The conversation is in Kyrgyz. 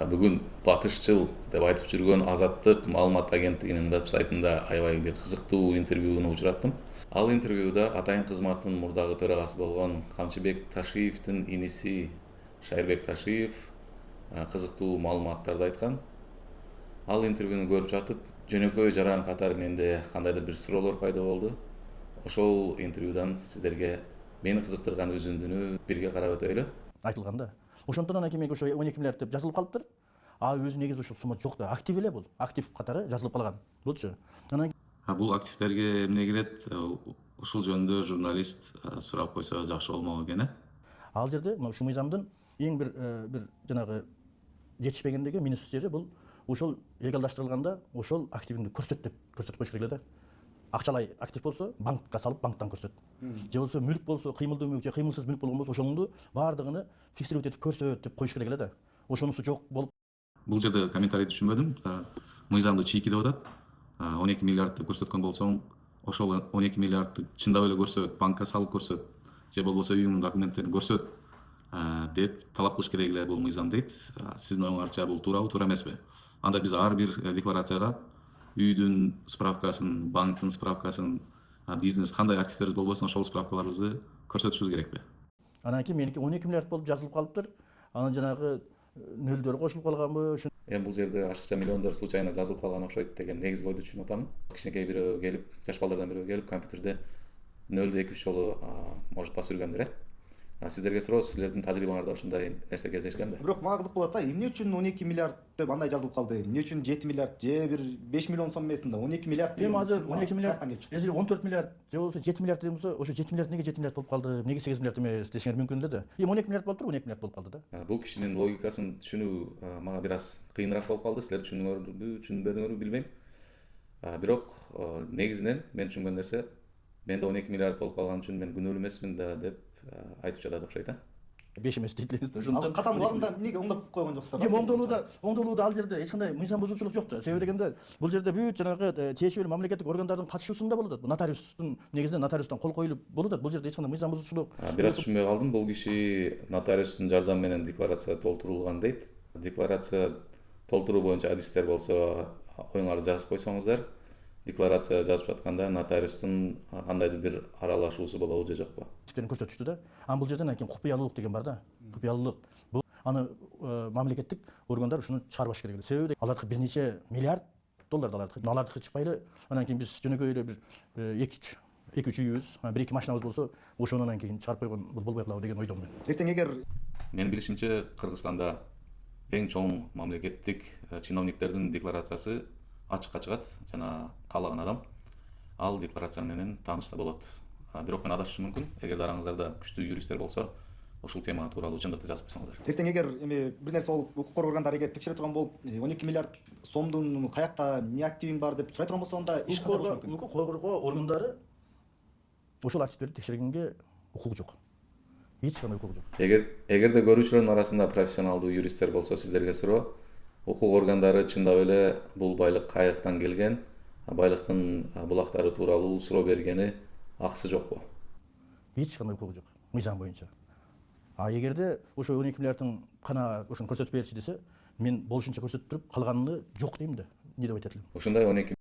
Бүгүн батышчыл деп айтып жүргөн Азаттык маалымат агенттигинин веб-сайтында аябай бир кызыктуу интервьюну учураттым. Ал интервьюда атайын кызматтын мурдагы төрагасы болгон Камчыбек Ташиевдин иниси Шайырбек Ташиев кызыктуу маалыматтарды айткан. Ал интервьюну көрүп жатып, жөнөкөй жаран катары менде кандайдыр бир суроолор пайда болду. Ошол интервьюдан сиздерге мени кызыктырган үзүндүнү бирге карап өтөлү. Айтылганда ошондон анан кийин ошо 12 миллиард деп жазылып калыптыр. Өзү негизи ушул сумма жок да, актив эле бул. Актив катары жазылып калган. Болчу. Анан Бул активтерге эмне кирет? Ушул жөнүндө журналист сурап койсо жакшы болмок экен, ал жерде ушул мыйзамдын эң бир жанагы жетишпегендиги, минус жери бул ошол легалдаштырылганда ошол активинди көрсөт деп көрсөтүп коюш керек эле да. Акчалай актив болсо банкка салып банктан көрсөт. Же болсо мүлк болсо, кыймылдуу мүлк же кыймылсыз мүлк болгон болсо ошону баардыгын фиксировать этип көрсөт деп коюш керек эле да. Ошонусу жок болуп Бул жерде комментарийди түшүнбөдүм. Мыйзамды чийки деп атат. 12 миллиард деп көрсөткөн болсоң, ошол 12 миллиардты чындап эле көрсөт, банкка салып көрсөт, же болбосо үйүңдүн документтерин көрсөт деп талап кылыш керек эле бул мыйзам дейт. Сиздин оюңарча бул туурабы, туура эмеспи? Анда биз ар бир декларацияга үйдүн справкасын, банктын справкасын, бизнес кандай активдер болбосун ошол справкаларыбызды көрсөтүшүбүз керекпи? анан кийин меники 12 миллиард болуп жазылып калыптыр. Анан жанагы нөлдөр кошулуп калганбы? Эми бул жерде ашыкча миллиондор случайно жазылып калган окшойт деген негизги ойду түшүнүп атам. Кичинекей бирөө келип, жаш балдардан бирөө келип компьютерде нөлдү 2-3 жолу может басып жүргөндүр. Сиздерге суроо, силердин тажрыйбаңарда ушундай нерсе кездешкенби? Бирок мага кызык болот эмне үчүн 12 миллиард деп андай жазылып калды? Эмне үчүн 7 миллиард же бир 5 миллион сом эмес да 12 миллиард? Эми азыр 12 миллиард, если 14 миллиард же болбосо 7 миллиард деген болсо, ошо 7 миллиард неге 7 миллиард болуп калды? Неге 8 миллиард эмес дешиңер мүмкүн эле да. Эми 12 миллиард болуп туруп 12 миллиард болуп калды да. Бул кишинин логикасын түшүнүү мага бир аз кыйыныраак болуп калды. Силер түшүндүңөрбү, түшүнбөдүңөрбү билбейм. Бирок негизинен мен түшүнгөн нерсе, менде 12 миллиард болуп калган үчүн мен күнөөлүү эмесмин да деп айтып жатат окшойт. 5 эмес дейт элеңиз да. Ал катан алдында эмнеге оңдоп койгон жоксуз? Эми оңдолууда ал жерде эч кандай мыйзам бузуучулук жок да. Себеби дегенде бул жерде бүт жанагы тиешелүү мамлекеттик органдардын катышуусунда болуп атат. Нотариустун негизинен нотариустан кол коюлуп болуп атат. Бул жерде эч кандай мыйзам бузуучулук. Бир аз түшүнбөй калдым. Бул киши нотариустун жардамы менен декларация толтурулган дейт. Декларация толтуруу боюнча адистер болсо оюңарды жазып койсоңуздар, декларация жазып жатканда нотариустун кандайдыр бир аралашуусу болобу же жокпу? Көрсөтүштү да. Анан бул жерден кийин купуялуулук деген бар да. Купуялуулук. Бул аны мамлекеттик органдар ушуну чыгарбаш керек эле. Себеби алардыкы бир нече миллиард доллар алардыкы чыкпай эле. Анан кийин биз жөнөкөй эле бир 2-3 үйүбүз, 1-2 машинабыз болсо, ошону анан кийин чыгарып койгон бул болбой калабы деген ойдомун мен. Эртең эгер Менин билишимче, Кыргызстанда эң чоң мамлекеттик чиновниктердин декларациясы ачыкка чыгат, жана каалаган адам ал декларация менен таанышса болот. Бирок мен адашышым мүмкүн. Эгерде араңыздарда күчтүү юристтер болсо, ушул тема тууралуу чындыкты жазып койсоңуздар. эртең эгер эми бир нерсе болуп, укук коргоо органдары эгер текшере турган болуп, 12 миллиард сомдун каякта эмне активиң бар деп сурай турган болсо, анда иш кандай болуш мүмкүн? Укук коргоо органдары ошол активтерди текшергенге укугу жок. Эч кандай укугу жок. Эгерде көрүүчүлөрдүн арасында профессионалдуу юристтер болсо, сиздерге суроо, укук органдары чындап эле бул байлык каяктан келген, байлыктын булактары тууралуу суроо бергени акысы жокпу? Эч кандай укугу жок мыйзам боюнча. Эгерде ошо 12 миллиардтын кана ошону көрсөтүп берчи десе, мен болушунча көрсөтүп туруп калганын жок дейм да. Не деп айтат элем? Ушундай 12